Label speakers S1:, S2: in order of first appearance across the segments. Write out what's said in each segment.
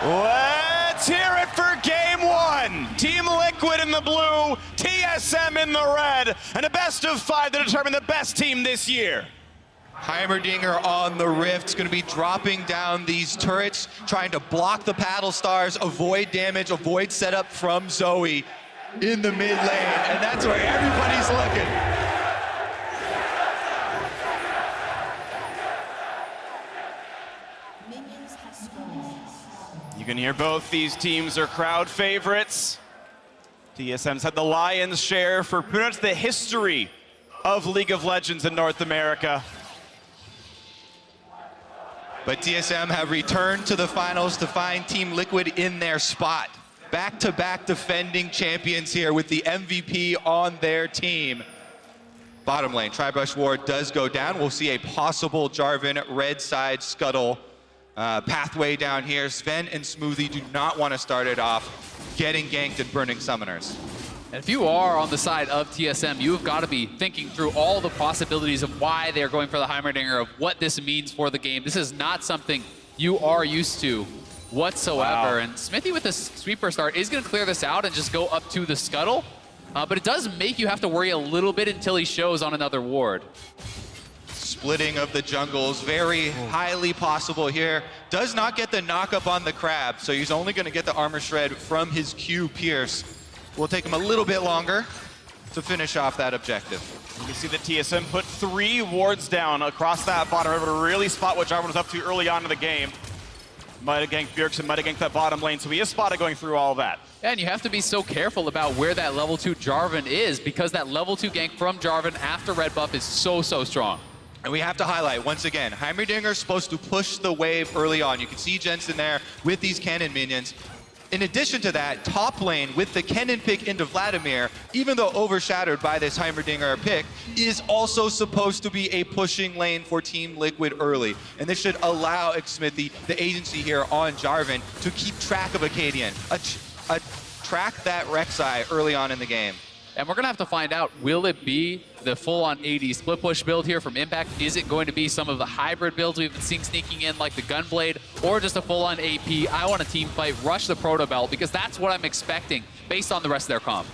S1: Let's hear it for game one. Team Liquid in the blue, TSM in the red, and a best of 5 to determine the best team this year.
S2: Heimerdinger on the Rift's going to be dropping down these turrets, trying to block the paddle stars, avoid damage, avoid setup from Zoe in the mid lane, and that's where everybody's looking.
S1: You can hear both these teams are crowd favorites. TSM's had the lion's share for pretty much the history of League of Legends in North America.
S2: But TSM have returned to the finals to find Team Liquid in their spot. Back-to-back defending champions here with the MVP on their team. Bottom lane, Tri-Brush Ward does go down. We'll see a possible Jarvan red side scuttle pathway down here. Sven and Smoothie do not want to start it off getting ganked and burning summoners.
S3: And if you are on the side of TSM, you've got to be thinking through all the possibilities of why they're going for the Heimerdinger, of what this means for the game. This is not something you are used to whatsoever.
S1: Wow.
S3: And Smithy with the sweeper start is going to clear this out and just go up to the scuttle. But it does make you have to worry a little bit until he shows on another ward.
S2: Splitting of the jungles, very highly possible here. Does not get the knock-up on the crab, so he's only going to get the armor shred from his Q Pierce. Will take him a little bit longer to finish off that objective.
S1: You can see that TSM put 3 wards down across that bottom river to really spot what Jarvan was up to early on in the game. Might have ganked Bjergsen, might have ganked that bottom lane, so he is spotted going through all that.
S3: And you have to be so careful about where that level 2 Jarvan is, because that level 2 gank from Jarvan after red buff is so strong.
S2: And we have to highlight, once again, Heimerdinger is supposed to push the wave early on. You can see Jensen there with these cannon minions. In addition to that, top lane with the Kennen pick into Vladimir, even though overshadowed by this Heimerdinger pick, is also supposed to be a pushing lane for Team Liquid early. And this should allow Xmithy, the agency here on Jarvan, to keep track of Acadian, track that Rek'Sai early on in the game.
S3: And we're going to have to find out, will it be the full-on AD split push build here from Impact? Is it going to be some of the hybrid builds we've been seeing sneaking in, like the Gunblade, or just a full-on AP? I want a team fight, rush the Proto Belt, because that's what I'm expecting based on the rest of their comp.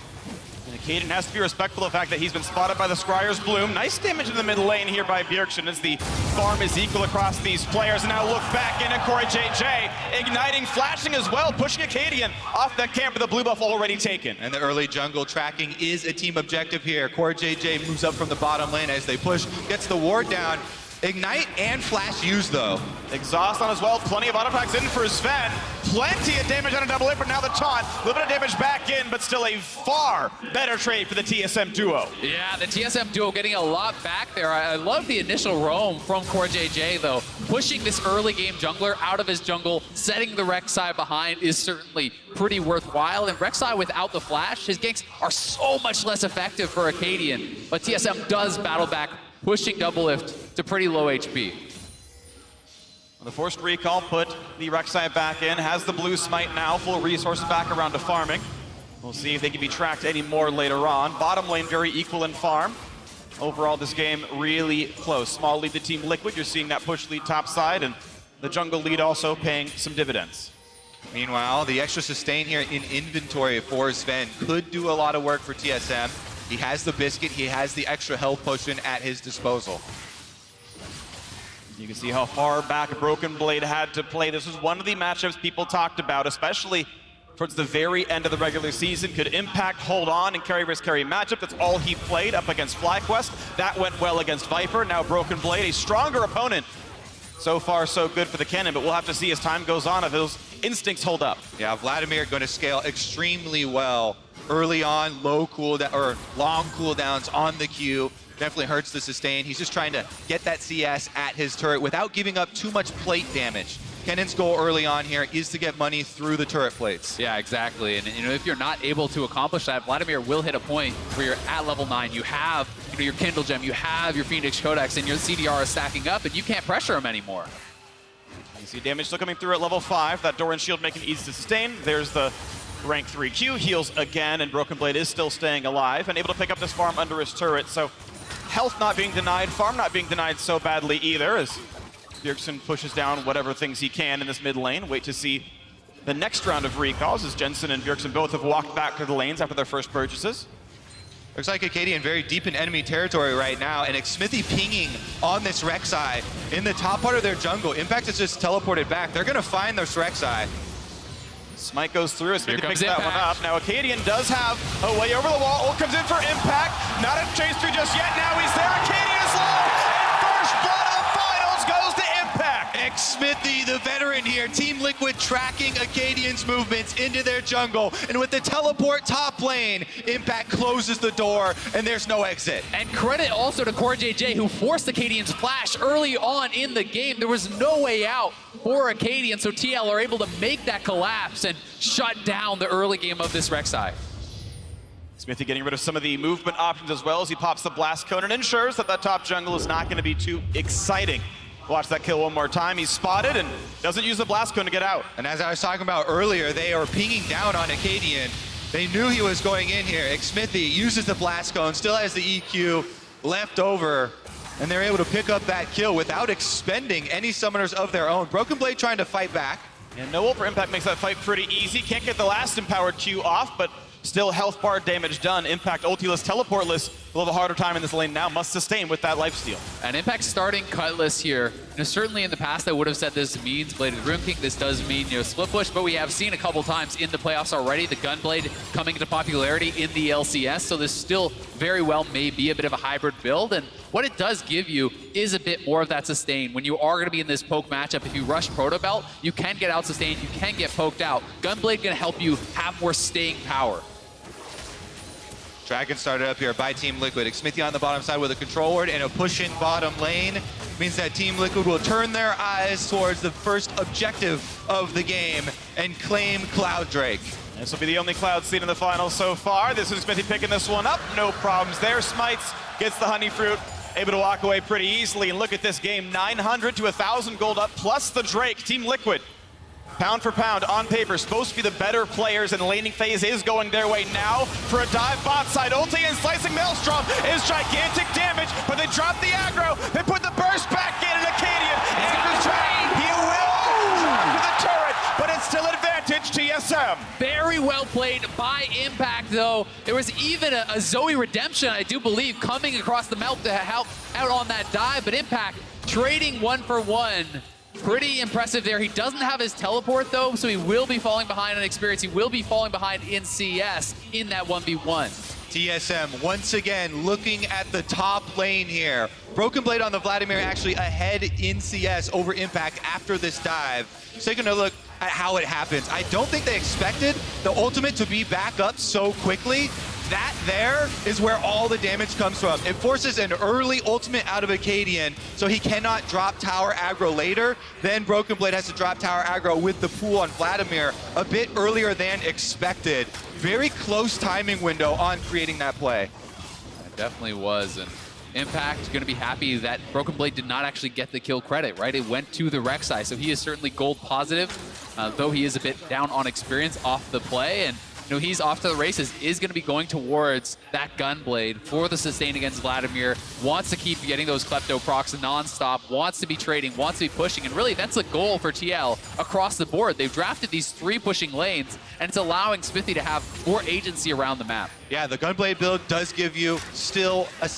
S1: And Caden has to be respectful of the fact that he's been spotted by the Scryer's Bloom. Nice damage in the mid lane here by Bjergsen as the farm is equal across these players. And now look back in, and Corey JJ igniting, flashing as well, pushing Acadian off that camp with the blue buff already taken.
S2: And the early jungle tracking is a team objective here. Corey JJ moves up from the bottom lane as they push, gets the ward down. Ignite and flash used though.
S1: Exhaust on as well, plenty of auto attacks in for Sven. Plenty of damage on a double hit, but now the taunt. A little bit of damage back in, but still a far better trade for the TSM duo.
S3: Yeah, the TSM duo getting a lot back there. I love the initial roam from Core JJ though. Pushing this early game jungler out of his jungle, setting the Rek'Sai behind is certainly pretty worthwhile. And Rek'Sai without the flash, his ganks are so much less effective for Acadian. But TSM does battle back, pushing double lift to pretty low HP.
S1: The forced recall put the Rek'Sai back in, has the blue smite now, full resources back around to farming. We'll see if they can be tracked any more later on. Bottom lane very equal in farm. Overall, this game really close. Small lead to Team Liquid. You're seeing that push lead top side, and the jungle lead also paying some dividends.
S2: Meanwhile, the extra sustain here in inventory for Sven could do a lot of work for TSM. He has the biscuit, he has the extra health potion at his disposal.
S1: You can see how far back Broken Blade had to play. This was one of the matchups people talked about, especially towards the very end of the regular season. Could Impact hold on and carry risk carry matchup? That's all he played up against FlyQuest. That went well against Viper. Now Broken Blade, a stronger opponent. So far, so good for the Kennen, but we'll have to see as time goes on if those instincts hold up.
S2: Yeah, Vladimir going to scale extremely well early on, low cooldown or long cooldowns on the Q. Definitely hurts the sustain. He's just trying to get that CS at his turret without giving up too much plate damage. Kennen's goal early on here is to get money through the turret plates.
S3: Yeah, exactly. And if you're not able to accomplish that, Vladimir will hit a point where you're at level 9. You have your Kindle Gem, you have your Phoenix Codex, and your CDR is stacking up, and you can't pressure him anymore.
S1: You see damage still coming through at level 5. That Doran shield making it easy to sustain. There's the rank 3 Q, heals again, and Broken Blade is still staying alive and able to pick up this farm under his turret. So health not being denied, farm not being denied so badly either, as Bjergsen pushes down whatever things he can in this mid lane. Wait to see the next round of recalls, as Jensen and Bjergsen both have walked back to the lanes after their first purchases.
S2: Looks like Acadian very deep in enemy territory right now, and Xmithy pinging on this Rek'Sai in the top part of their jungle. Impact is just teleported back. They're gonna find this Rek'Sai.
S1: Smite goes through, Smithy picks that
S3: Impact.
S1: one up. Now Acadian does have a way over the wall. Ult comes in for Impact. Not a chase through just yet. Now he's there. Acadian is low. And first blood of the finals goes to Impact.
S2: Xmithy, the veteran here, Team Liquid tracking Acadian's movements into their jungle. And with the teleport top lane, Impact closes the door and there's no exit.
S3: And credit also to CoreJJ, who forced Acadian's flash early on in the game. There was no way out for Acadian, so TL are able to make that collapse and shut down the early game of this Rek'Sai.
S1: Smithy getting rid of some of the movement options as well as he pops the blast cone and ensures that that top jungle is not going to be too exciting. Watch that kill one more time. He's spotted and doesn't use the blast cone to get out.
S2: And as I was talking about earlier, they are pinging down on Acadian. They knew he was going in here. Xmithy uses the blast cone, still has the EQ left over, and they're able to pick up that kill without expending any summoners of their own. Broken Blade trying to fight back.
S1: And no ult for Impact makes that fight pretty easy. Can't get the last empowered Q off, but still health bar damage done. Impact ultiless, teleportless, will have a harder time in this lane now. Must sustain with that lifesteal.
S3: And Impact starting Cutlass here. Certainly in the past I would have said this means Bladed Rune King. This does mean split push, but we have seen a couple times in the playoffs already the Gunblade coming into popularity in the LCS, so this still very well may be a bit of a hybrid build, and what it does give you is a bit more of that sustain. When you are going to be in this poke matchup, if you rush Proto Belt, you can get out sustained, you can get poked out. Gunblade can help you have more staying power.
S2: Dragon started up here by Team Liquid. Xmithy on the bottom side with a control ward and a push in bottom lane. Means that Team Liquid will turn their eyes towards the first objective of the game and claim Cloud Drake.
S1: This will be the only Cloud seen in the finals so far. This is Smithy picking this one up. No problems there. Smites gets the Honey Fruit. Able to walk away pretty easily. And look at this game. 900 to 1,000 gold up plus the Drake. Team Liquid, pound for pound, on paper, supposed to be the better players, and laning phase is going their way now for a dive bot side. Ulti and slicing Maelstrom is gigantic damage, but they drop the aggro. They put the burst back in, and Acadian anchors back. He will drop to the turret, but it's still advantage TSM.
S3: Very well played by Impact, though. There was even a Zoe Redemption, I do believe, coming across the map to help out on that dive, but Impact trading 1-for-1. Pretty impressive there. He doesn't have his teleport, though, so he will be falling behind on experience. He will be falling behind in CS in that 1v1.
S2: TSM once again looking at the top lane here. Broken Blade on the Vladimir actually ahead in CS over Impact after this dive. Just taking a look at how it happens. I don't think they expected the ultimate to be back up so quickly. That there is where all the damage comes from. It forces an early ultimate out of Acadian, so he cannot drop tower aggro later. Then Broken Blade has to drop tower aggro with the pool on Vladimir a bit earlier than expected. Very close timing window on creating that play.
S3: It definitely was, and Impact going to be happy that Broken Blade did not actually get the kill credit, right? It went to the Rek'Sai, so he is certainly gold positive, though he is a bit down on experience off the play, and he's off to the races, is going to be going towards that Gunblade for the sustain against Vladimir, wants to keep getting those Klepto procs non-stop, wants to be trading, wants to be pushing, and really that's the goal for TL across the board. They've drafted these 3 pushing lanes, and it's allowing Smithy to have more agency around the map.
S2: Yeah, the Gunblade build does give you still a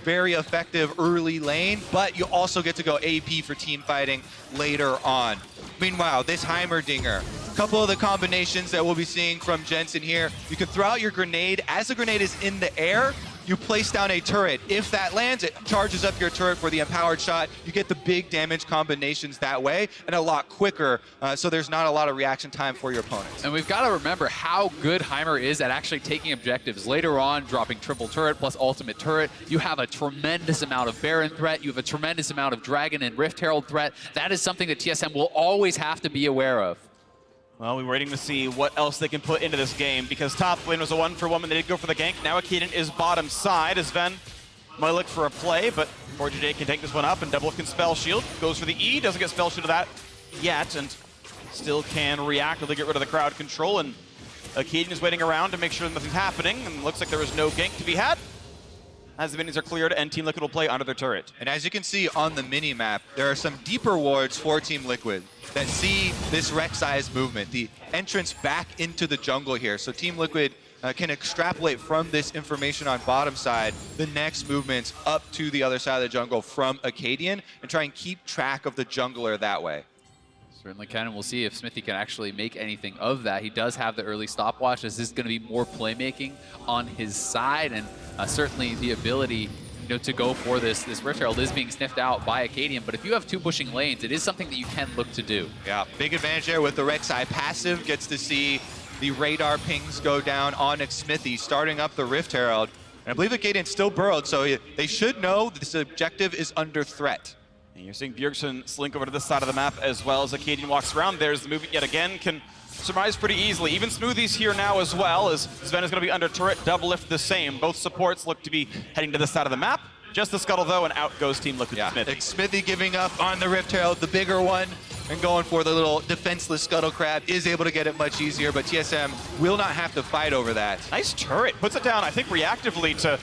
S2: very effective early lane, but you also get to go AP for team fighting later on. Meanwhile, this Heimerdinger, a couple of the combinations that we'll be seeing from Jensen here. You can throw out your grenade. As the grenade is in the air, you place down a turret. If that lands, it charges up your turret for the empowered shot. You get the big damage combinations that way, and a lot quicker, so there's not a lot of reaction time for your opponents.
S3: And we've got to remember how good Heimer is at actually taking objectives. Later on, dropping triple turret plus ultimate turret, you have a tremendous amount of Baron threat, you have a tremendous amount of Dragon and Rift Herald threat. That is something that TSM will always have to be aware of.
S1: Well, we're waiting to see what else they can put into this game, because top lane was a 1-for-1, they did go for the gank. Now Acadian is bottom side, as Ven might look for a play, but CoreJJ can take this one up and double can spell shield. Goes for the E, doesn't get spell shield to that yet, and still can reactively get rid of the crowd control, and Acadian is waiting around to make sure nothing's happening, and looks like there is no gank to be had. as the minions are cleared and Team Liquid will play under their turret.
S2: And as you can see on the mini-map, there are some deeper wards for Team Liquid that see this Rek'Sai's movement, the entrance back into the jungle here. So Team Liquid can extrapolate from this information on bottom side the next movements up to the other side of the jungle from Acadian and try and keep track of the jungler that way.
S3: Certainly can, and we'll see if Smithy can actually make anything of that. He does have the early stopwatch. This is going to be more playmaking on his side, and certainly the ability to go for this Rift Herald is being sniffed out by Acadian, but if you have two pushing lanes, it is something that you can look to do.
S2: Yeah, big advantage there with the Rek'Sai passive, gets to see the radar pings go down on Smithy, starting up the Rift Herald. And I believe Acadian's still burrowed, so they should know that this objective is under threat.
S1: And you're seeing Bjergsen slink over to this side of the map as well as Acadian walks around. There's the movement yet again, can surmise pretty easily. Even Smoothie's here now as well, as Sven is going to be under turret, double lift the same. Both supports look to be heading to this side of the map. Just the scuttle though, and out goes Team Liquid.
S2: Yeah,
S1: Smithy.
S2: Smithy giving up on the Rift Herald, the bigger one, and going for the little defenseless scuttle crab, is able to get it much easier, but TSM will not have to fight over that.
S1: Nice turret, puts it down, I think reactively to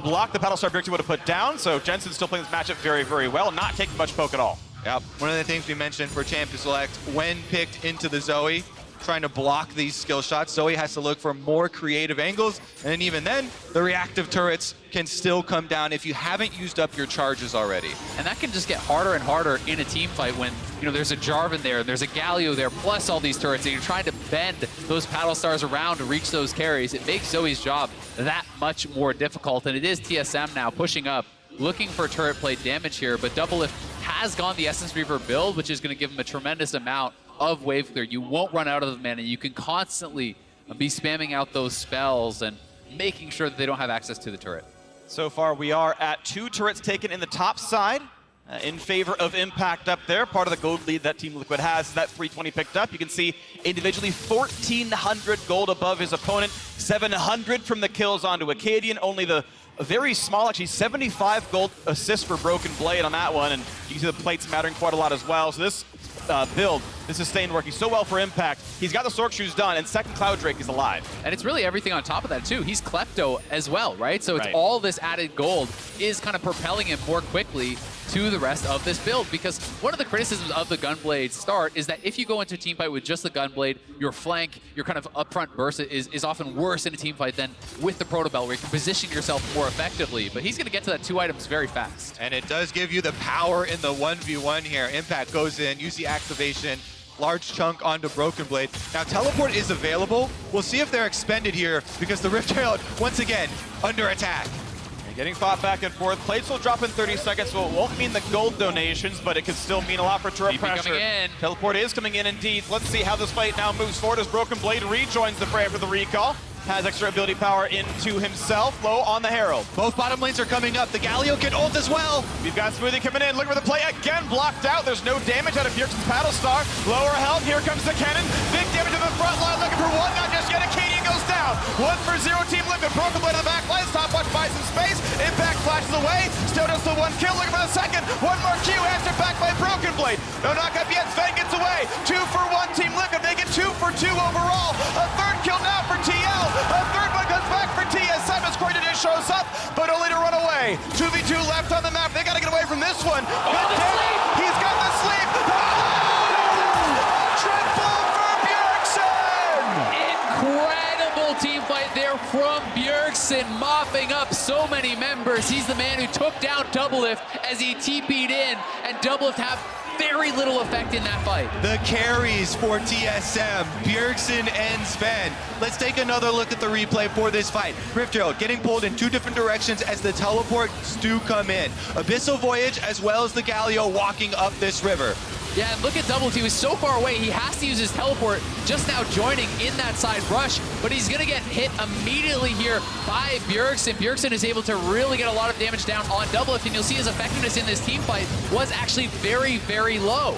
S1: block the Battlestar Bjergsen would have put down, so Jensen's still playing this matchup very, very well, not taking much poke at all.
S2: Yep, one of the things we mentioned for Champ to select, when picked into the Zoe, trying to block these skill shots, Zoe has to look for more creative angles, and even then, the reactive turrets can still come down if you haven't used up your charges already.
S3: And that can just get harder and harder in a team fight when there's a Jarvan there, there's a Galio there, plus all these turrets, and you're trying to bend those paddle stars around to reach those carries. It makes Zoe's job that much more difficult, and it is TSM now pushing up, looking for turret plate damage here, but Doublelift has gone the Essence Reaver build, which is going to give him a tremendous amount of wave clear. You won't run out of the mana. You can constantly be spamming out those spells and making sure that they don't have access to the turret.
S1: So far, we are at 2 turrets taken in the top side in favor of Impact up there. Part of the gold lead that Team Liquid has is that 320 picked up. You can see individually 1,400 gold above his opponent, 700 from the kills onto Acadian, only the very small, actually 75 gold assists for Broken Blade on that one, and you can see the plates mattering quite a lot as well. So this build, this sustained working so well for Impact. He's got the Sork Shoes done, and second Cloud Drake is alive.
S3: And it's really everything on top of that too. He's Klepto as well, right? So it's all this added gold is kind of propelling him more quickly to the rest of this build, because one of the criticisms of the Gunblade start is that if you go into a team fight with just the Gunblade, your flank, your kind of upfront burst is often worse in a team fight than with the Proto Belt, where you can position yourself more effectively. But he's going to get to that 2 items very fast.
S2: And it does give you the power in the 1v1 here. Impact goes in, use the activation, large chunk onto Broken Blade. Now teleport is available. We'll see if they're expended here, because the Rift Herald, once again, under attack.
S1: Getting fought back and forth. Plates will drop in 30 seconds, so it won't mean the gold donations, but it could still mean a lot for turret pressure.
S3: Coming in.
S1: Teleport is coming in indeed. Let's see how this fight now moves forward as Broken Blade rejoins the fray after the recall. Has extra ability power into himself. Low on the Herald.
S2: Both bottom lanes are coming up. The Galio can ult as well.
S1: We've got Smoothie coming in. Looking for the play again. Blocked out. There's no damage out of Bjergsen's Paddle Star. Lower health. Here comes the cannon. Big damage to the front line. Looking for one. Not just yet. Acadian goes down. 1 for 0 Team Liquid. Broken Blade on the back line. Stopwatch buys some space. Impact flashes away. Still just the 1 kill. Looking for the second. 1 more Q. Answered back by Broken Blade. No knockup yet. Sven gets away. 2 for 1 Team Liquid. They get 2 for 2 overall. A third kill now for TL. A third one comes back for TSM as Corridor shows up, but only to run away. 2v2 left on the map. They got to get away from this one. He's got the sleep. Triple for Bjergsen!
S3: Incredible team fight there from Bjergsen, mopping up so many members. He's the man who took down Doublelift as he TP'd in, and Doublelift have very little effect in that fight.
S2: The carries for TSM, Bjergsen and Sven. Let's take another look at the replay for this fight. Rift Herald getting pulled in 2 different directions as the teleports do come in. Abyssal Voyage as well as the Galio walking up this river.
S3: Yeah, and look at Doublelift. He was so far away, he has to use his teleport, just now joining in that side rush, but he's gonna get hit immediately here by Bjergsen. Bjergsen is able to really get a lot of damage down on Doublelift, and you'll see his effectiveness in this team fight was actually very, very low.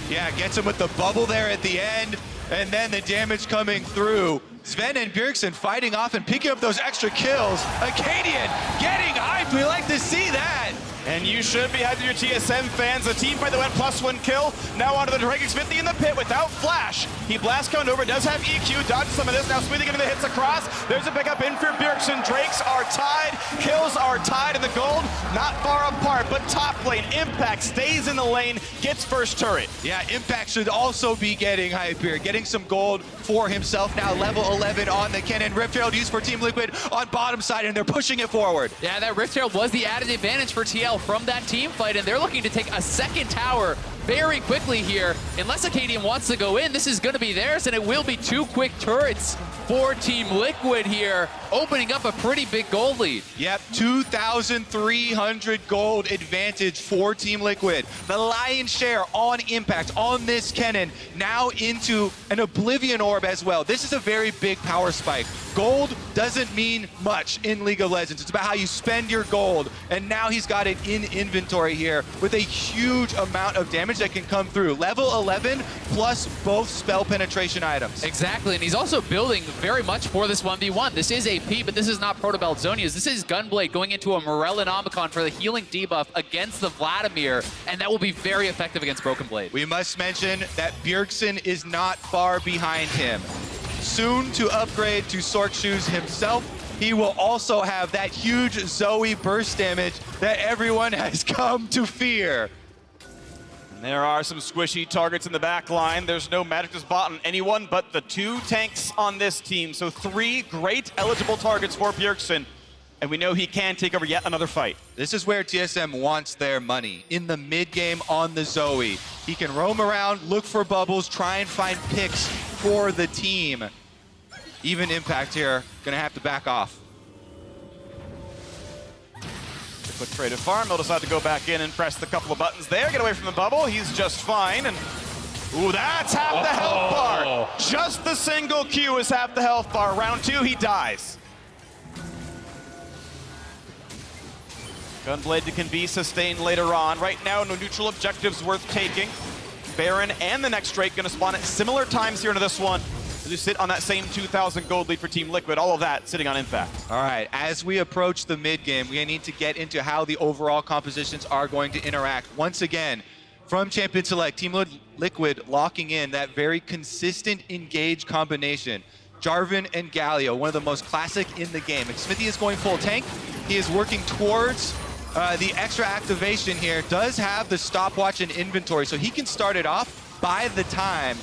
S2: Yeah, gets him with the bubble there at the end, and then the damage coming through. Sven and Bjergsen fighting off and picking up those extra kills. Acadian getting hyped. We like to see that.
S1: And you should be hyped, your TSM fans. A team fight that went +1 kill. Now onto the Dragon Smithy in the pit without flash. He blast coned over, does have EQ, dodges some of this. Now Smithy getting the hits across. There's a pickup in for Bjergsen. Drakes are tied, kills are tied, and the gold not far apart, but top lane, Impact stays in the lane, gets first turret.
S2: Yeah, Impact should also be getting hype here, getting some gold for himself now. Level 11 on the cannon. Rift Herald used for Team Liquid on bottom side, and they're pushing it forward.
S3: Yeah, that Rift Herald was the added advantage for TL from that team fight, and they're looking to take a second tower very quickly here. Unless Acadian wants to go in, this is going to be theirs, and it will be 2 quick turrets for Team Liquid here, opening up a pretty big gold lead.
S2: Yep, 2,300 gold advantage for Team Liquid. The lion's share on Impact, on this cannon, now into an Oblivion Orb as well. This is a very big power spike. Gold doesn't mean much in League of Legends. It's about how you spend your gold, and now he's got it in inventory here with a huge amount of damage that can come through. Level 11 plus both spell penetration items.
S3: Exactly, and he's also building very much for this 1v1. This is AP, but this is not Protobelt Zonias. This is Gunblade going into a Morellonomicon for the healing debuff against the Vladimir, and that will be very effective against Broken Blade.
S2: We must mention that Bjergsen is not far behind him. Soon to upgrade to Sork Shoes himself, he will also have that huge Zoe burst damage that everyone has come to fear.
S1: And there are some squishy targets in the back line. There's no magic to spot on anyone but the 2 tanks on this team. So 3 great eligible targets for Bjergsen. And we know he can take over yet another fight.
S2: This is where TSM wants their money, in the mid game on the Zoe. He can roam around, look for bubbles, try and find picks for the team. Even Impact here, gonna have to back off.
S1: Quick trade of farm, he'll decide to go back in and press the couple of buttons there, get away from the bubble, he's just fine, and ooh, that's half the health bar. Just the single Q is half the health bar. Round 2, he dies. Gunblade can be sustained later on. Right now, no neutral objectives worth taking. Baron and the next Drake gonna spawn at similar times here into this one. They sit on that same 2,000 gold lead for Team Liquid. All of that sitting on Impact.
S2: All right, as we approach the mid game, we need to get into how the overall compositions are going to interact. Once again, from Champion Select, Team Liquid locking in that very consistent engage combination. Jarvan and Galio, one of the most classic in the game. If Smithy is going full tank, he is working towards the extra activation here. Does have the stopwatch in inventory, so he can start it off by the time.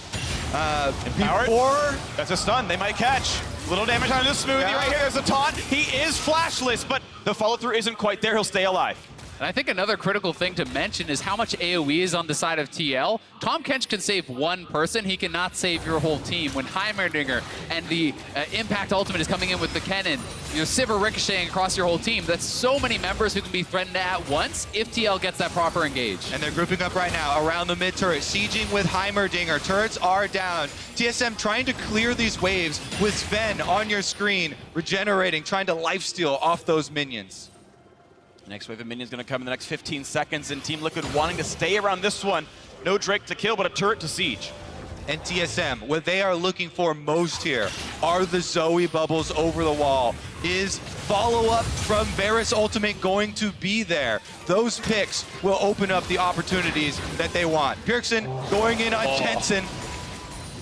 S2: Before...
S1: That's a stun, they might catch. Little damage on this Smoothie right here, there's a taunt. He is flashless, but the follow through isn't quite there, he'll stay alive.
S3: And I think another critical thing to mention is how much AoE is on the side of TL. Tahm Kench can save one person, he cannot save your whole team. When Heimerdinger and the Impact Ultimate is coming in with the cannon, you know, Sivir ricocheting across your whole team, that's so many members who can be threatened at once if TL gets that proper engage.
S2: And they're grouping up right now around the mid turret, sieging with Heimerdinger. Turrets are down. TSM trying to clear these waves with Sven on your screen, regenerating, trying to lifesteal off those minions.
S1: Next wave of minions gonna come in the next 15 seconds, and Team Liquid wanting to stay around this one. No Drake to kill, but a turret to siege.
S2: And TSM, what they are looking for most here are the Zoe bubbles over the wall. Is follow-up from Varus Ultimate going to be there? Those picks will open up the opportunities that they want. Bjergsen going in on Jensen.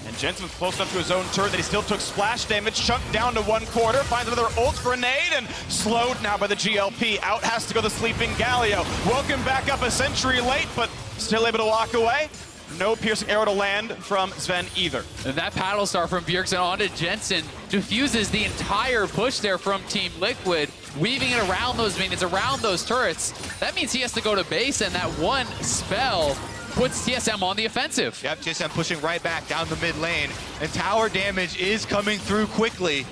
S1: And Jensen was close enough to his own turret that he still took splash damage, chunked down to 1/4, finds another ult grenade, and slowed now by the GLP. Out has to go the sleeping Galio. Woken back up a century late, but still able to walk away. No piercing arrow to land from Sven either.
S3: And that paddle star from Bjergsen onto Jensen diffuses the entire push there from Team Liquid, weaving it around those minions, around those turrets. That means he has to go to base, and that one spell puts TSM on the offensive.
S2: Yep, TSM pushing right back down the mid lane, and tower damage is coming through quickly.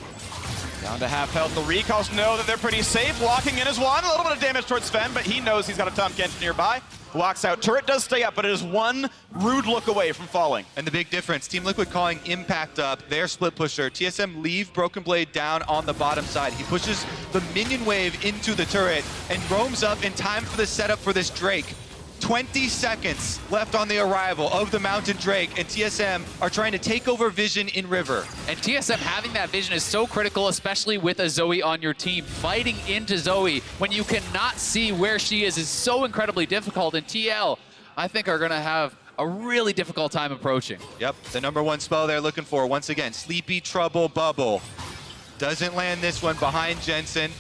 S1: Down to half health. The recalls know that they're pretty safe. Walking in is one. A little bit of damage towards Sven, but he knows he's got a Tahm Kench nearby. Walks out. Turret does stay up, but it is one rude look away from falling.
S2: And the big difference, Team Liquid calling Impact up, their split pusher. TSM leave Broken Blade down on the bottom side. He pushes the minion wave into the turret and roams up in time for the setup for this Drake. 20 seconds left on the arrival of the Mountain Drake, and TSM are trying to take over vision in River.
S3: And TSM having that vision is so critical, especially with a Zoe on your team. Fighting into Zoe when you cannot see where she is so incredibly difficult, and TL, I think, are gonna have a really difficult time approaching.
S2: Yep, the #1 spell they're looking for. Once again, Sleepy Trouble Bubble. Doesn't land this one behind Jensen.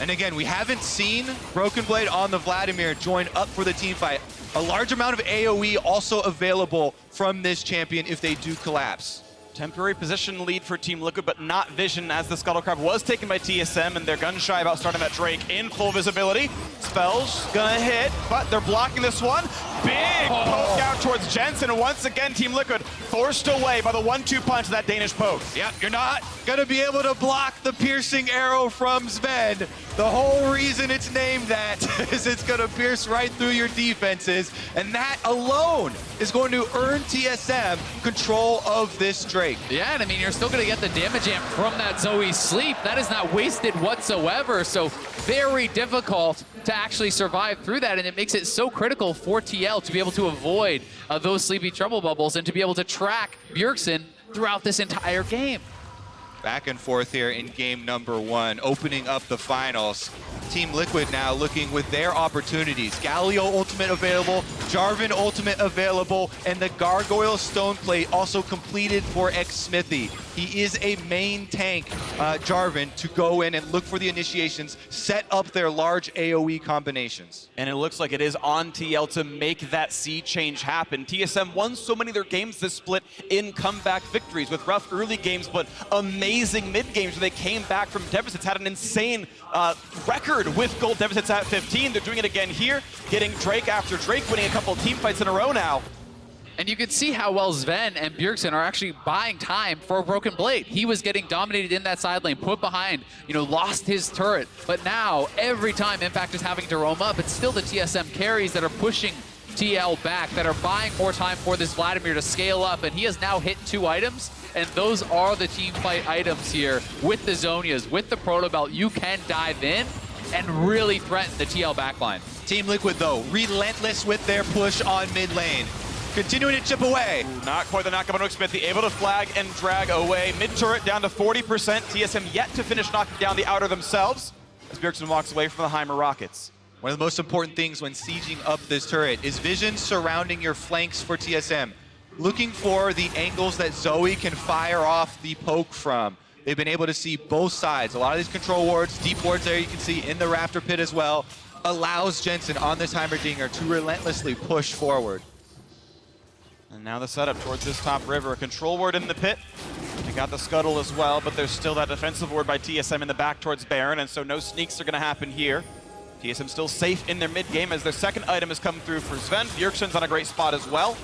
S2: And again, we haven't seen Broken Blade on the Vladimir join up for the team fight. A large amount of AoE also available from this champion if they do collapse.
S1: Temporary position lead for Team Liquid, but not Vision, as the Scuttlecraft was taken by TSM, and they're gun shy about starting that Drake in full visibility. Spells gonna hit, but they're blocking this one. Big poke out towards Jensen, and once again, Team Liquid forced away by the 1-2 punch of that Danish poke.
S2: Yep, you're not gonna be able to block the piercing arrow from Sven. The whole reason it's named that is it's gonna pierce right through your defenses, and that alone is going to earn TSM control of this Drake.
S3: Yeah, and I mean, you're still going to get the damage amp from that Zoe sleep. That is not wasted whatsoever, so very difficult to actually survive through that, and it makes it so critical for TL to be able to avoid those sleepy trouble bubbles and to be able to track Bjergsen throughout this entire game.
S2: Back and forth here in game #1, opening up the finals. Team Liquid now looking with their opportunities. Galio ultimate available, Jarvan ultimate available, and the Gargoyle Stone Plate also completed for X-Smithy. He is a main tank, Jarvan, to go in and look for the initiations, set up their large AoE combinations.
S1: And it looks like it is on TL to make that sea change happen. TSM won so many of their games this split in comeback victories with rough early games, but amazing mid games where they came back from deficits, had an insane record with gold deficits at 15. They're doing it again here, getting Drake after Drake, winning a couple of team fights in a row now.
S3: And you can see how well Sven and Bjergsen are actually buying time for a Broken Blade. He was getting dominated in that side lane, put behind, lost his turret. But now, every time Impact is having to roam up, it's still the TSM carries that are pushing TL back, that are buying more time for this Vladimir to scale up. And he has now hit 2 items, and those are the team fight items here. With the Zonias, with the Proto Belt, you can dive in and really threaten the TL backline.
S2: Team Liquid, though, relentless with their push on mid lane. Continuing to chip away.
S1: Ooh, not quite the knockup on Smithy, able to flag and drag away. Mid-turret down to 40%. TSM yet to finish knocking down the outer themselves as Bjergsen walks away from the Heimer Rockets.
S2: One of the most important things when sieging up this turret is vision surrounding your flanks for TSM. Looking for the angles that Zoe can fire off the poke from. They've been able to see both sides. A lot of these control wards, deep wards there you can see in the Raptor Pit as well, allows Jensen on this Heimerdinger to relentlessly push forward.
S1: And now the setup towards this top river. A control ward in the pit. They got the scuttle as well, but there's still that defensive ward by TSM in the back towards Baron, and so no sneaks are going to happen here. TSM still safe in their mid game as their second item has come through for Sven. Bjergsen's on a great spot as well.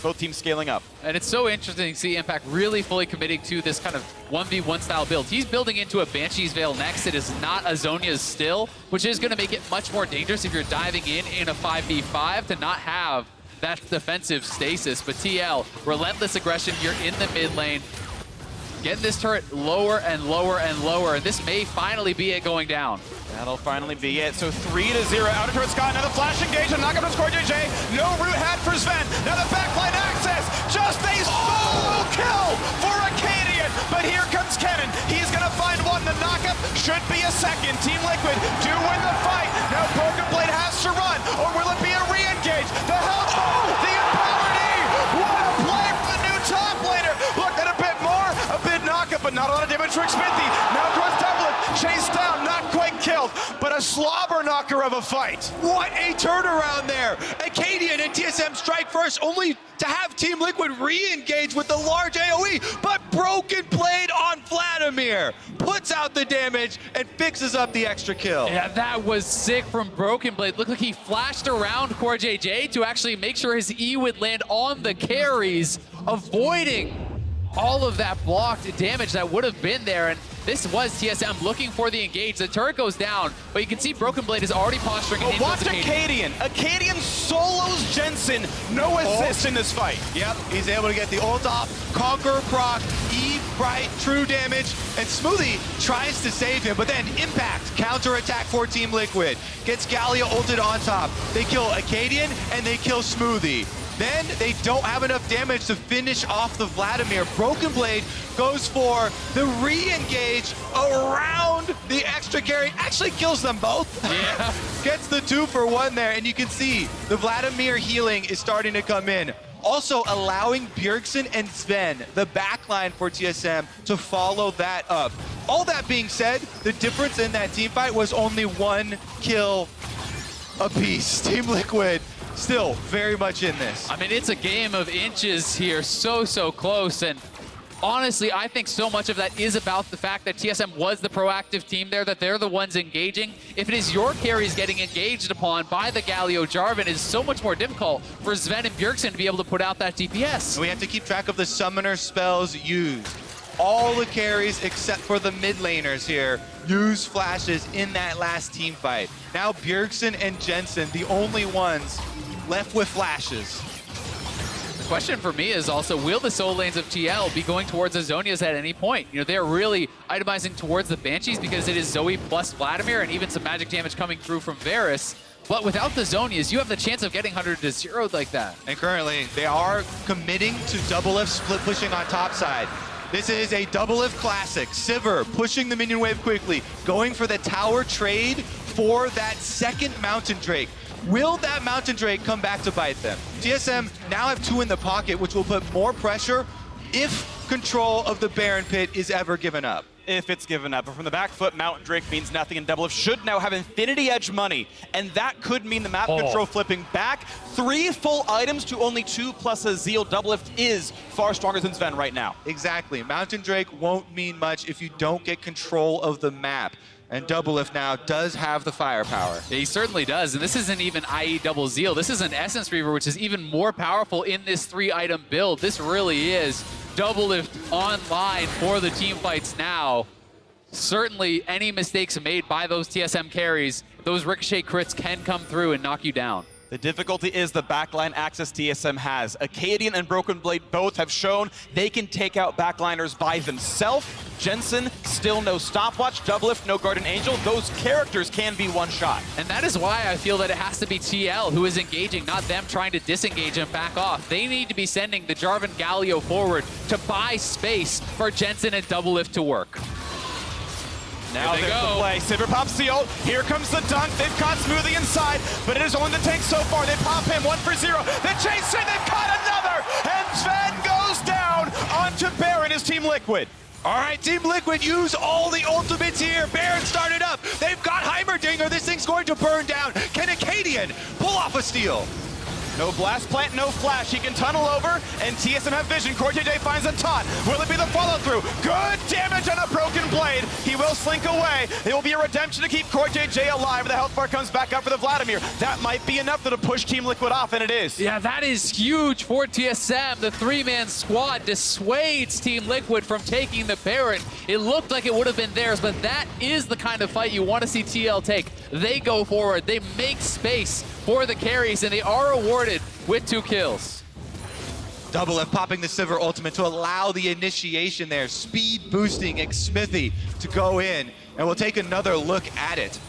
S1: Both teams scaling up.
S3: And it's so interesting to see Impact really fully committing to this kind of 1v1 style build. He's building into a Banshee's Veil next. It is not a Zonia's still, which is going to make it much more dangerous if you're diving in a 5v5 to not have that defensive stasis. But TL, relentless aggression, you're in the mid lane. Getting this turret lower and lower and lower, and this may finally be it going down.
S1: That'll finally be it. So 3-0 out into Scott. Now the flash engage and knock up to score JJ. No root hat for Sven. Now the backline access. Just a solo kill for Acadian. But here comes Kennen. He's going to find one. The knockup should be a second. Team Liquid do win the fight. Now Broken Blade has to run. Or will it be a re-engage? The help. Oh, the empowered E. What a play for the new top laner. Look at a bit more. A bit knockup, but not a lot of damage for Smithy. Now across tablet. Chased down. Not quite killed, but a slobber knocker of a fight.
S2: What a turnaround there! Acadian and TSM strike first, only to have Team Liquid re-engage with the large AoE, but Broken Blade on Vladimir puts out the damage and fixes up the extra kill.
S3: Yeah, that was sick from Broken Blade. Looked like he flashed around Core JJ to actually make sure his E would land on the carries, avoiding all of that blocked damage that would have been there. And this was TSM looking for the engage. The turret goes down, but you can see Broken Blade is already posturing.
S1: But watch Acadian. Acadian solos Jensen. No assist in this fight.
S2: Yep, he's able to get the ult off, Conqueror proc, E, Bright, true damage, and Smoothie tries to save him, but then Impact, counter-attack for Team Liquid. Gets Gallia ulted on top. They kill Acadian, and they kill Smoothie. Then they don't have enough damage to finish off the Vladimir. Broken Blade goes for the re-engage around the extra carry. Actually kills them both.
S3: Yeah.
S2: Gets the 2 for 1 there, and you can see the Vladimir healing is starting to come in. Also allowing Bjergsen and Sven, the backline for TSM, to follow that up. All that being said, the difference in that team fight was only 1 kill apiece. Team Liquid still very much in this.
S3: I mean, it's a game of inches here, so close, and honestly, I think so much of that is about the fact that TSM was the proactive team there, that they're the ones engaging. If it is your carries getting engaged upon by the Galio Jarvan, it's so much more difficult for Sven and Bjergsen to be able to put out that DPS.
S2: And we have to keep track of the summoner spells used. All the carries except for the mid laners here use flashes in that last team fight. Now Bjergsen and Jensen, the only ones left with flashes.
S3: The question for me is also, will the soul lanes of TL be going towards Azonias at any point? You know, they're really itemizing towards the Banshees because it is Zoe plus Vladimir and even some magic damage coming through from Varus. But without the Zonias, you have the chance of getting 100 to 0'd like that.
S2: And currently, they are committing to double F split pushing on top side. This is a double F classic. Sivir pushing the minion wave quickly, going for the tower trade for that second Mountain Drake. Will that Mountain Drake come back to bite them? TSM now have 2 in the pocket, which will put more pressure if control of the Baron Pit is ever given up.
S1: If it's given up. But from the back foot, Mountain Drake means nothing, and Double F should now have Infinity Edge money, and that could mean the map control flipping back. 3 full items to only 2 plus a Zeal. Double F is far stronger than Sven right now.
S2: Exactly. Mountain Drake won't mean much if you don't get control of the map. And Double F now does have the firepower.
S3: He certainly does, and this isn't even IE Double Zeal. This is an Essence Reaver, which is even more powerful in this 3-item build. This really is Double Lift online for the team fights now. Certainly, any mistakes made by those TSM carries, those ricochet crits can come through and knock you down.
S1: The difficulty is the backline access TSM has. Acadian and Broken Blade both have shown they can take out backliners by themselves. Jensen, still no stopwatch. Double Lift, no Guardian Angel. Those characters can be one shot.
S3: And that is why I feel that it has to be TL who is engaging, not them trying to disengage and back off. They need to be sending the Jarvan Galio forward to buy space for Jensen and Double Lift to work.
S1: Now there's the play. Sivir pops the ult. Here comes the dunk. They've caught Smoothie inside, but it is only the tank so far. They pop him 1 for 0. They chase him. They've caught another. And Sven goes down onto Baron, his Team Liquid.
S2: All right, Team Liquid use all the ultimates here. Baron started up. They've got Heimerdinger. This thing's going to burn down. Can Acadian pull off a steal?
S1: No blast plant, no flash. He can tunnel over, and TSM have vision. CoreJJ finds a taunt. Will it be the follow-through? Good damage on a Broken Blade. He will slink away. It will be a redemption to keep CoreJJ alive. The health bar comes back up for the Vladimir. That might be enough to push Team Liquid off, and it is.
S3: Yeah, that is huge for TSM. The 3-man squad dissuades Team Liquid from taking the Baron. It looked like it would have been theirs, but that is the kind of fight you want to see TL take. They go forward. They make space for the carries, and they are awarded with 2 kills.
S2: Double F popping the Sivir ultimate to allow the initiation there. Speed boosting Xmithie to go in, and we'll take another look at it.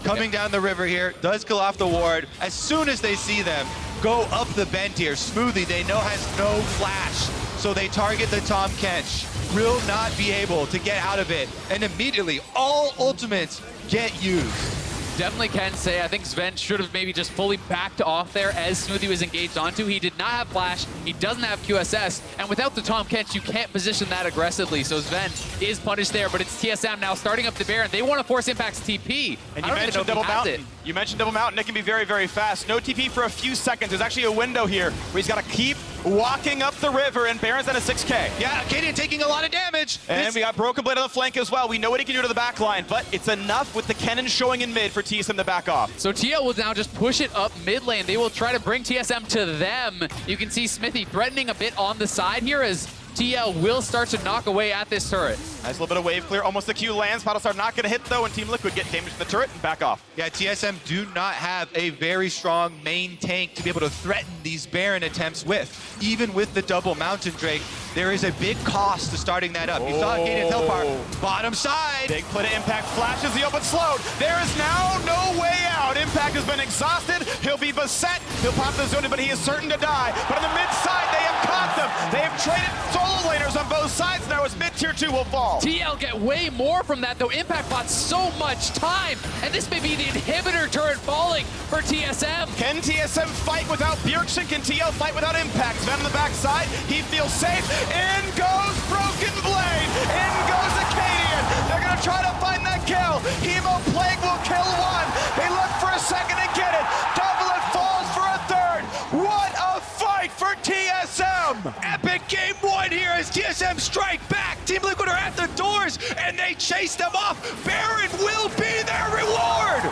S2: Coming down the river here, does kill off the ward. As soon as they see them, go up the bend here. Smoothie, they know, has no flash, so they target the Tom Kench. Will not be able to get out of it, and immediately all ultimates get used.
S3: Definitely can say, I think Sven should have maybe just fully backed off there as Smoothie was engaged onto. He did not have flash, he doesn't have QSS, and without the Tom Kench, you can't position that aggressively. So Sven is punished there, but it's TSM now starting up the Baron. They want to force Impact's TP.
S1: And you mentioned Double Mountain. You mentioned Double Mountain. It can be very, very fast. No TP for a few seconds. There's actually a window here where he's got to keep walking up the river, and Baron's at a 6K.
S2: Yeah, Acadian taking a lot of damage.
S1: And we got Broken Blade on the flank as well. We know what he can do to the back line, but it's enough with the Kennen showing in mid for TSM to back off.
S3: So TL will now just push it up mid lane. They will try to bring TSM to them. You can see Xmithie threatening a bit on the side here as TL will start to knock away at this turret.
S1: Nice little bit of wave clear. Almost the Q lands. Battlestar not going to hit, though, and Team Liquid get damage to the turret and back off.
S2: Yeah, TSM do not have a very strong main tank to be able to threaten these Baron attempts with. Even with the double Mountain Drake, there is a big cost to starting that up. You saw Kaden's Hellfire. Bottom side.
S1: Big play to Impact. Flashes the open slowed. There is now no way out. Impact has been exhausted. He'll be beset. He'll pop the zone, but he is certain to die. But on the mid side, they have caught them. They have traded solo laners on both sides now as mid tier 2 will fall.
S3: TL get way more from that, though. Impact bought so much time, and this may be the inhibitor turret falling for TSM.
S1: Can TSM fight without Bjergsen? Can TL fight without Impact? Sven on the backside. He feels safe. In goes Broken Blade. In goes Acadian. They're going to try to find that kill. Hemo Plague will kill one. They look for a second and get it. Double it falls for a third. What a fight for TSM.
S2: Epic game one here as TSM strike back. Team Liquid are at the doors and they chase them off. Baron will be their reward.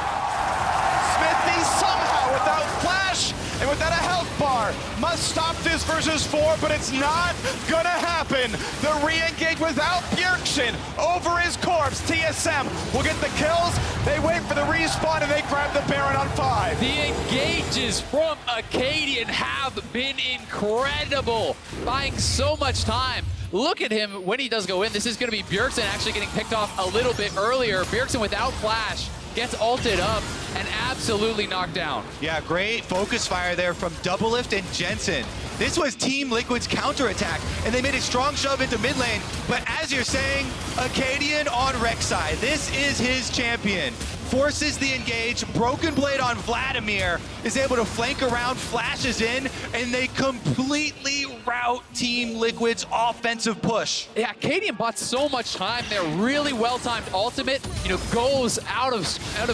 S1: Smithy somehow without flash and without a health bar must stop this versus 4, but it's not gonna happen. The re-engage without Bjergsen over his corpse. TSM will get the kills. They wait for the respawn and they grab the Baron on 5.
S3: The engages from Acadian have been incredible, buying so much time. Look at him when he does go in. This is going to be Bjergsen actually getting picked off a little bit earlier. Bjergsen without flash gets ulted up and absolutely knocked down.
S2: Yeah, great focus fire there from Doublelift and Jensen. This was Team Liquid's counterattack, and they made a strong shove into mid lane. But as you're saying, Acadian on Rek'Sai. This is his champion. Forces the engage. Broken Blade on Vladimir is able to flank around, flashes in, and they completely rout Team Liquid's offensive push.
S3: Yeah, Acadian bought so much time there. Really well-timed ultimate, goes out of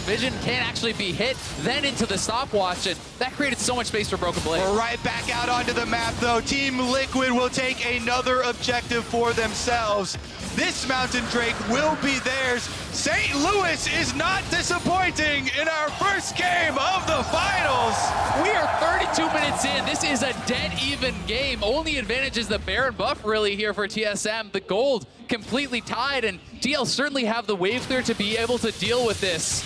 S3: vision, can't actually be hit, then into the stopwatch, and that created so much space for Broken Blade.
S2: We're right back out onto the map, though. Team Liquid will take another objective for themselves. This Mountain Drake will be theirs. St. Louis is not disappointing in our first game of the finals.
S3: We are 32 minutes in. This is a dead even game. Only advantage is the Baron buff really here for TSM. The gold completely tied, and TL certainly have the wave clear to be able to deal with this.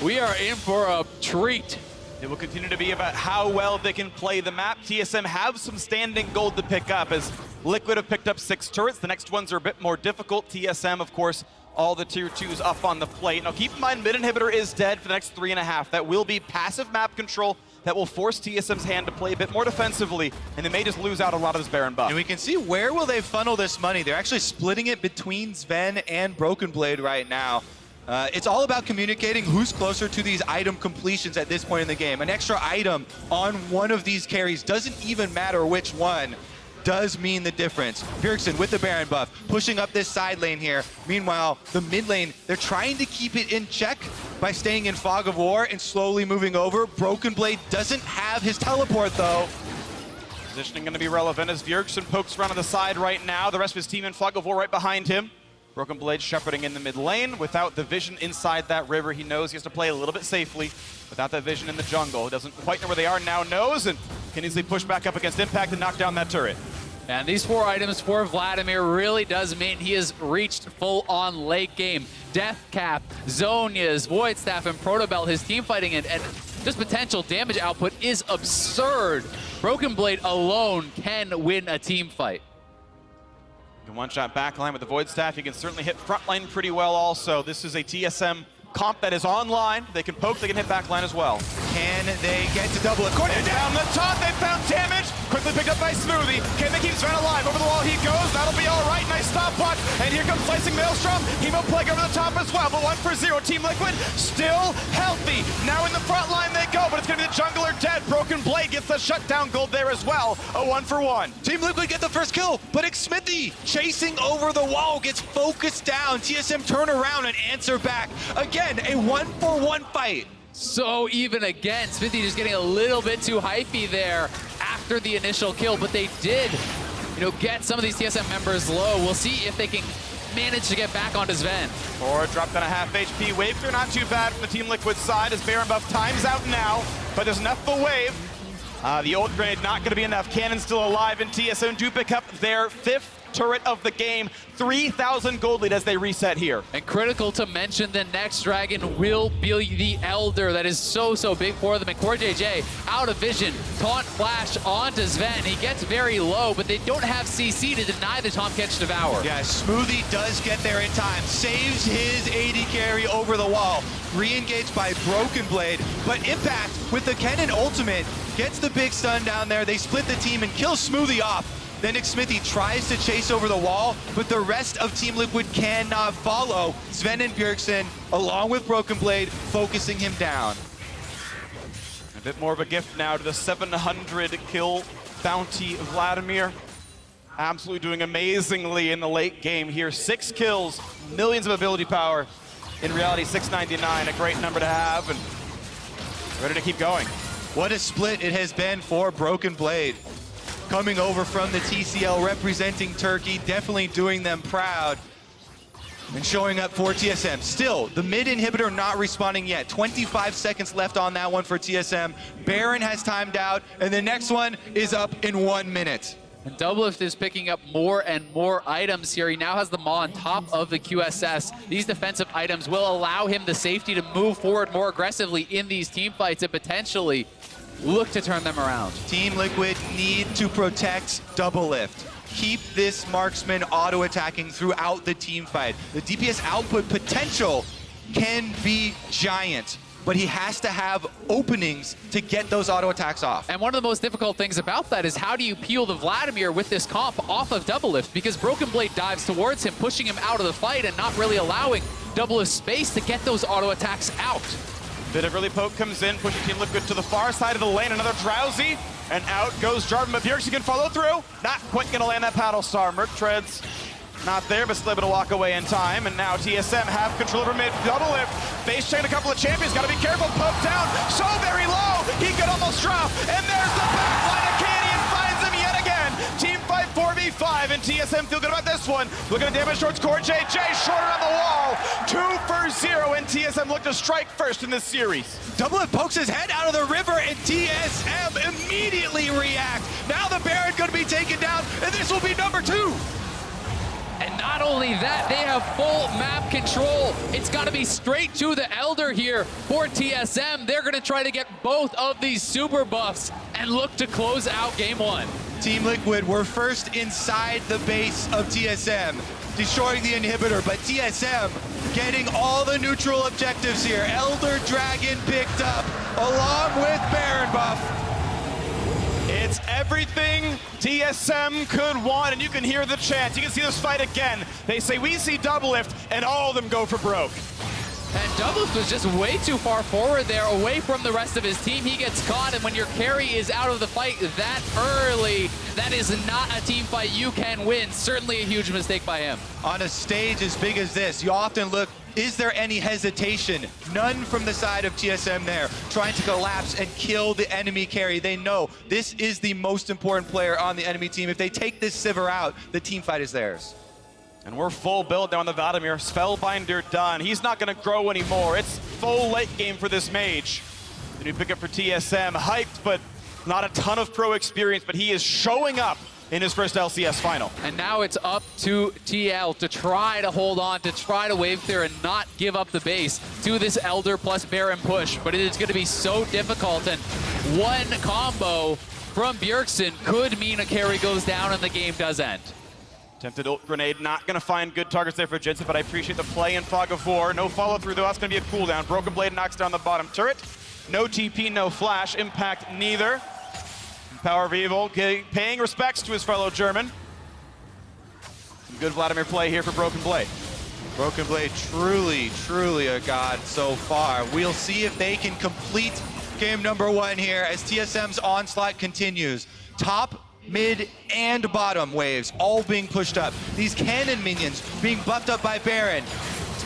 S3: We are in for a treat.
S1: It will continue to be about how well they can play the map. TSM have some standing gold to pick up as Liquid have picked up 6 turrets. The next ones are a bit more difficult. TSM, of course, all the tier 2s up on the plate. Now keep in mind, mid inhibitor is dead for the next 3.5. That will be passive map control that will force TSM's hand to play a bit more defensively, and they may just lose out a lot of this Baron buff.
S2: And we can see where will they funnel this money. They're actually splitting it between Sven and Broken Blade right now. It's all about communicating who's closer to these item completions at this point in the game. An extra item on one of these carries, doesn't even matter which one, does mean the difference. Bjergsen with the Baron buff, pushing up this side lane here. Meanwhile, the mid lane, they're trying to keep it in check by staying in Fog of War and slowly moving over. Broken Blade doesn't have his teleport, though.
S1: Positioning going to be relevant as Bjergsen pokes around on the side right now. The rest of his team in Fog of War right behind him. Broken Blade shepherding in the mid lane. Without the vision inside that river, he knows he has to play a little bit safely. Without that vision in the jungle, he doesn't quite know where they are, now knows, and can easily push back up against Impact and knock down that turret.
S3: And these 4 items for Vladimir really does mean he has reached full-on late game. Death Cap, Zhonya's, Void Staff, and Protobelt, his team fighting it, and just potential damage output is absurd. Broken Blade alone can win a team fight.
S1: You can one-shot backline with the Void Staff. You can certainly hit frontline pretty well also. This is a TSM comp that is online. They can poke, they can hit backline as well.
S2: Can they get to double it?
S1: And down the top, they found damage. Quickly picked up by Smoothie. Can they keep Sven alive? Over the wall he goes. That'll be all right. Nice stopwatch. And here comes Slicing Maelstrom. Hemo Plague over the top as well. But 1-for-0. Team Liquid still healthy. Now in the front line they go, but it's going to be the jungler dead. Broken Blade gets the shutdown gold there as well. A 1-for-1.
S2: Team Liquid get the first kill, but Smithy chasing over the wall gets focused down. TSM turn around and answer back. Again, a 1-for-1 fight.
S3: So even again, Smithy just getting a little bit too hypey there after the initial kill, but they did, get some of these TSM members low. We'll see if they can manage to get back onto Sven.
S1: Or dropped on a half HP. Wave clear not too bad from the Team Liquid side as Baron buff time's out now, but there's enough for wave. The ult grenade not going to be enough. Cannon still alive, and TSM do pick up their 5th turret of the game. 3,000 gold lead as they reset here.
S3: And critical to mention, the next dragon will be the Elder. That is so big for them. And CoreJJ out of vision, taunt flash onto Sven. He gets very low, but they don't have CC to deny the Tom Catch Devour.
S2: Yeah, Smoothie does get there in time, saves his AD carry over the wall, re-engaged by Broken Blade, but Impact with the Kennen ultimate gets the big stun down there. They split the team and kill Smoothie off. Then Nick Smithy tries to chase over the wall, but the rest of Team Liquid cannot follow. Sven and Bjergsen, along with Broken Blade, focusing him down.
S1: A bit more of a gift now to the 700 kill bounty of Vladimir. Absolutely doing amazingly in the late game here. 6 kills, millions of ability power. In reality, 699, a great number to have, and ready to keep going.
S2: What a split it has been for Broken Blade. Coming over from the TCL, representing Turkey, definitely doing them proud. And showing up for TSM. Still, the mid inhibitor not responding yet. 25 seconds left on that one for TSM. Baron has timed out, and the next one is up in 1 minute.
S3: And Doublelift is picking up more and more items here. He now has the Maw on top of the QSS. These defensive items will allow him the safety to move forward more aggressively in these team fights and potentially look to turn them around.
S2: Team Liquid need to protect Doublelift. Keep this marksman auto-attacking throughout the team fight. The DPS output potential can be giant, but he has to have openings to get those auto-attacks off.
S3: And one of the most difficult things about that is how do you peel the Vladimir with this comp off of Doublelift? Because Broken Blade dives towards him, pushing him out of the fight and not really allowing Doublelift space to get those auto-attacks out.
S1: Bit of early poke comes in, pushing Team Liquid to the far side of the lane. Another Drowsy, and out goes Jarvan, but Bjergsen can follow through. Not quite gonna land that paddle star. Merc treads not there, but still able to walk away in time. And now TSM have control over mid. Doublelift, face chain a couple of champions. Gotta be careful, poke down, so very low. He could almost drop, and there's the backline. Acadian finds him yet again. Team fight 4v5, and TSM feel good about this one. Looking at damage towards CoreJJ, shorter on the wall. 2 for 0, and TSM look to strike first in this series.
S2: Doublelift pokes his head out of the river, and TSM immediately react. Now the Baron gonna be taken down, and this will be number 2.
S3: And not only that, they have full map control. It's got to be straight to the Elder here for TSM. They're going to try to get both of these super buffs and look to close out game 1.
S2: Team Liquid were first inside the base of TSM, destroying the inhibitor, but TSM getting all the neutral objectives here. Elder Dragon picked up, along with Baron buff.
S1: It's everything TSM could want, and you can hear the chant. You can see this fight again. They say, we see Doublelift, and all of them go for broke.
S3: And Doublelift was just way too far forward there, away from the rest of his team. He gets caught, and when your carry is out of the fight that early, that is not a team fight you can win. Certainly a huge mistake by him.
S2: On a stage as big as this, you often look, is there any hesitation? None from the side of TSM there, trying to collapse and kill the enemy carry. They know this is the most important player on the enemy team. If they take this Sivir out, the team fight is theirs.
S1: And we're full build now on the Vladimir. Spellbinder done. He's not going to grow anymore. It's full late game for this mage. The new pickup for TSM. Hyped, but not a ton of pro experience, but he is showing up in his first LCS final.
S3: And now it's up to TL to try to hold on, to try to wave clear and not give up the base to this Elder plus Baron push. But it is going to be so difficult, and one combo from Bjergsen could mean a carry goes down and the game does end.
S1: Attempted ult grenade, not going to find good targets there for Jensen, but I appreciate the play in Fog of War. No follow-through, though. That's going to be a cooldown. Broken Blade knocks down the bottom turret. No TP, no flash. Impact, neither. Power of Evil paying respects to his fellow German. Some good Vladimir play here for Broken Blade.
S2: Broken Blade truly, truly a god so far. We'll see if they can complete game number 1 here as TSM's onslaught continues. Top, mid, and bottom waves all being pushed up. These cannon minions being buffed up by Baron.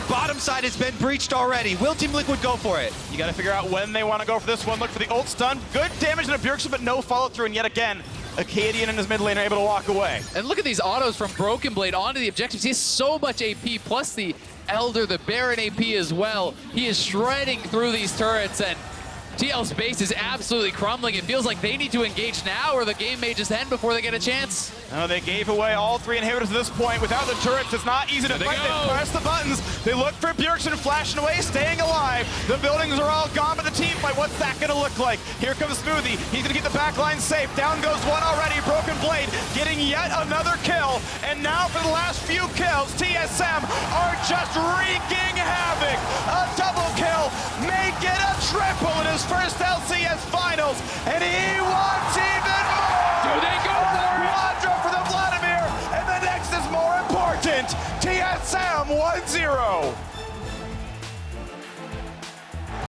S2: Bottom side has been breached already. Will Team Liquid go for it?
S1: You got to figure out when they want to go for this one. Look for the ult stun. Good damage in a Bjergsen, but no follow-through. And yet again, Acadian and his mid lane are able to walk away.
S3: And look at these autos from Broken Blade onto the objectives. He has so much AP, plus the Elder, the Baron AP as well. He is shredding through these turrets, and TL's base is absolutely crumbling. It feels like they need to engage now or the game may just end before they get a chance.
S1: No, they gave away all 3 inhibitors at this point. Without the turrets, it's not easy to
S3: There they
S1: fight.
S3: go.
S1: They press the buttons. They look for Bjergsen flashing away, staying alive. The buildings are all gone, but the team fight, what's that going to look like? Here comes Smoothie. He's going to keep the back line safe. Down goes one already. Broken Blade getting yet another kill. And now for the last few kills, TSM are just wreaking havoc. A double kill, may get a triple in his first LCS finals, and he wants even more.
S3: Do they go for it?
S1: Quadra for the Vladimir, and the next is more important. TSM 1-0.